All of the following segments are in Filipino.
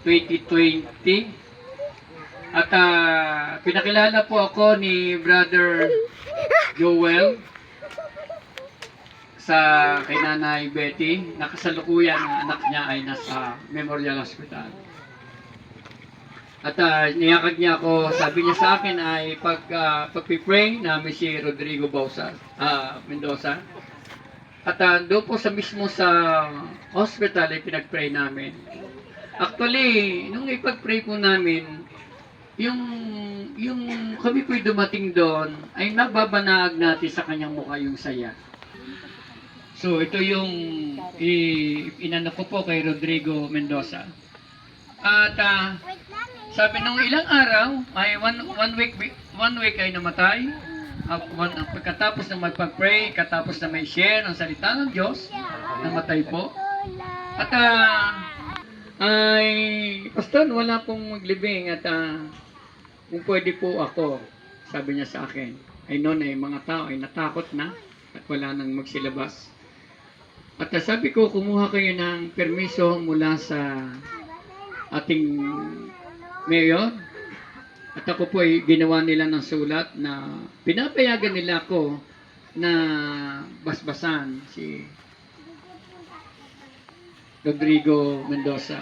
2020. At pinakilala po ako ni Brother Joel sa kay Nanay Betty. Nakasalukuyan ang anak niya ay nasa Memorial Hospital. At niyakag niya ako, sabi niya sa akin ay pag-pray namin si Rodrigo Mendoza. At doon po sa mismo sa hospital ay pinag-pray namin. Actually, nung ipag-pray po namin, yung kami po'y dumating doon, ay nababanag natin sa kanyang mukha yung saya. So, ito yung inano ko po kay Rodrigo Mendoza. At sabi nung ilang araw, ay one week ay namatay. Pagkatapos na magpag-pray, katapos na may share ng salita ng Diyos, namatay po. At ay, Pastor, wala pong maglibing at kung pwede po ako, sabi niya sa akin, ay noon ay mga tao ay natakot na at wala nang magsilabas. At sabi ko, kumuha kayo ng permiso mula sa ating mayor. At ako po ay ginawa nila ng sulat na pinapayagan nila ako na basbasan si Rodrigo Mendoza.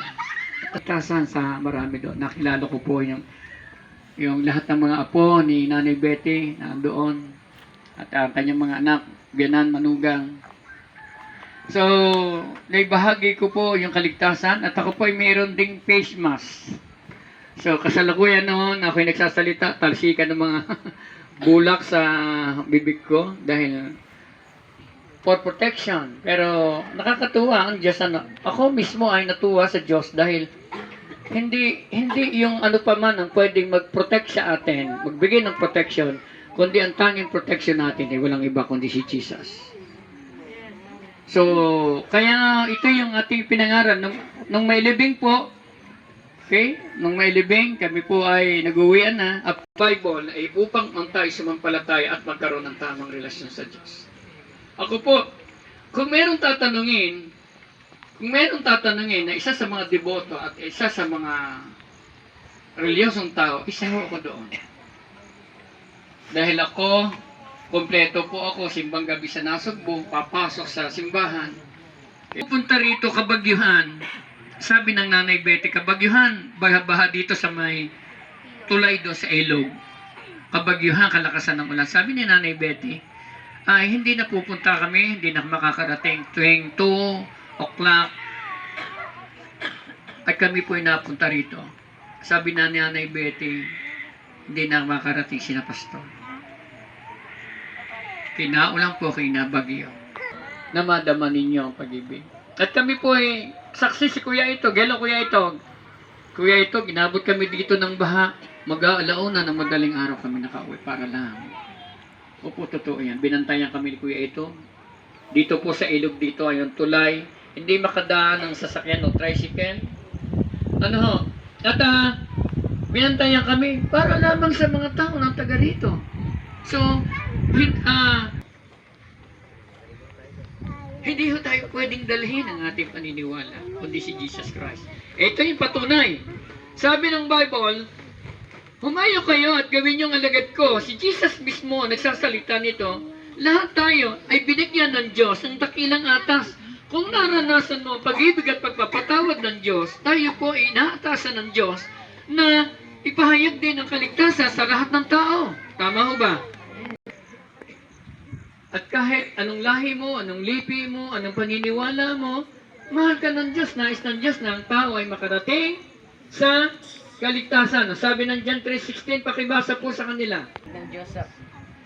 At kasan sa marami doon. Nakilala ko po yung lahat ng mga apo ni Nanay Betty na doon. At kanyang mga anak, Bianan, Manugang. So, naibahagi ko po yung kaligtasan at ako po ay mayroon ding face mask. So, kasalukuyan noon, ako'y nagsasalita, talsikan ng mga bulak sa bibig ko dahil for protection. Pero nakakatuwa ang Diyos. Ako mismo ay natuwa sa Diyos dahil hindi yung ano pa man ang pwedeng mag-protect sa atin, magbigay ng protection, kundi ang tanging protection natin ay walang iba kundi si Jesus. So, kaya ito yung ating pinangaral. Nung may libing po, okay, nung may libing, kami po ay nag-uwian na. At Bible ay upang ang tayo sumampalataya at magkaroon ng tamang relasyon sa Diyos. Ako po, kung merong tatanungin na isa sa mga deboto at isa sa mga reliyosong tao, isa ho ako doon. Dahil ako, kompleto po ako, simbang gabi sa Nasugbo, papasok sa simbahan. Pupunta rito Kabagyuhan, sabi ng Nanay Betty, Kabagyuhan, baha dito sa may tulay do sa ilog. Kabagyuhan, kalakasan ng ulan. Sabi ni Nanay Betty, ay hindi na pupunta kami, hindi na makakarating tuwing 2 o'clock at kami po ay napunta rito. Sabi na ni Nanay Betty, hindi na makarating sina Pastor. Kinaulang po kinabagyo na madama ninyo ang pag-ibig. At kami po ay saksi si Kuya Ito, Gelo Kuya Ito. Kuya Ito, ginabot kami dito ng baha. Mag-aalauna ng madaling araw kami nakauwi para lang. Opo, totoo yan. Binantayan kami ni Kuya Ito. Dito po sa ilog dito ay yung tulay. Hindi makadaan ng sasakyan o tricycle. Ano ho? At binantayan kami para lamang sa mga tao ng taga rito. So, hindi ho tayo pwedeng dalhin ang ating paniniwala, kundi si Jesus Christ. Ito yung patunay. Sabi ng Bible, humayo kayo at gawin yung alagad ko. Si Jesus mismo nagsasalita nito. Lahat tayo ay binigyan ng Diyos ng dakilang atas. Kung naranasan mo pag-ibig at pagpapatawad ng Diyos, tayo po ay inaatasan ng Diyos na ipahayag din ang kaligtasan sa lahat ng tao. Tama ho ba? At kahit anong lahi mo, anong lipi mo, anong paniniwala mo, mahal ka ng Diyos, nais ng Diyos na ang tao ay makarating sa kaligtasan. Sabi ng John 3:16, pakibasa po sa kanila. Ng Diyos sa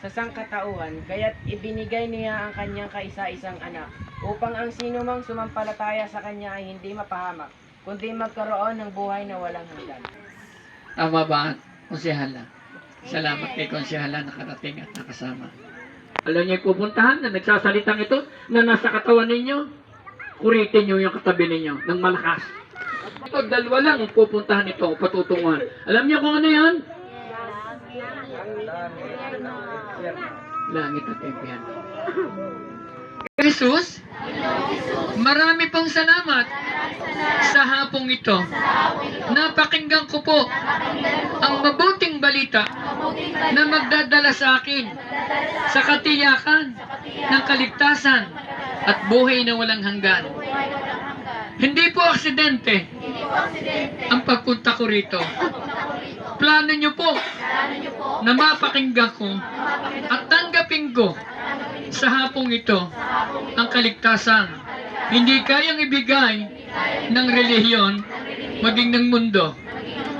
sangkatauhan, kaya't ibinigay niya ang kanyang kaisa-isang anak, upang ang sinumang sumampalataya sa kanya ay hindi mapahamak, kundi magkaroon ng buhay na walang hanggan. Tama ba, Konsehala? Salamat kay Konsehala nakarating at nakasama. Alam niyo pupuntahan na nagsasalitang ito na nasa katawan ninyo, kuritin niyo yung katabi ninyo ng malakas. Ito, dalawa lang ang pupuntahan ito, patutunguhan. Alam niyo kung ano yan? Langit at impyerno. Jesus, marami pong salamat sa hapong ito. napakinggan ko po ang mabuting balita na magdadala sa akin sa katiyakan ng kaligtasan at buhay na walang hanggan. Hindi po aksidente ang pagpunta ko rito. Plano nyo po na mapakinggan ko at tanggapin ko sa hapong ito ang kaligtasan. Hindi kayang ibigay ng relihiyon maging ng mundo.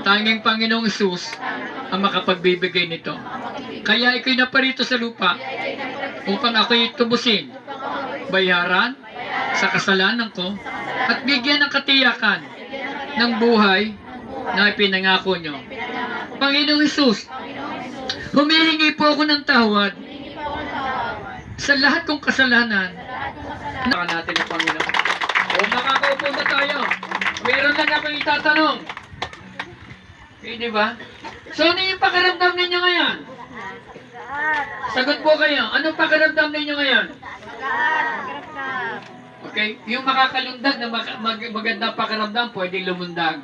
Tanging Panginoong Hesus ang makapagbibigay nito. Kaya iko'y naparito sa lupa upang ako'y tubusin, bayaran sa kasalanan ko at bigyan ng katiyakan ng buhay na ipinangako nyo. Panginoong Hesus, humihingi po ako ng tawad sa lahat kong kasalanan. Saka natin ang Panginoon. O makakaupo na tayo. Meron lang akong itatanong. Di ba? So ano yung pakiramdam ninyo ngayon? Sagot po kayo. Anong pakiramdam ninyo ngayon? Okay? Yung makakalundag na magandang pakiramdam, pwedeng lumundag.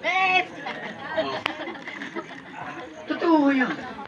Oh. Totoo yan.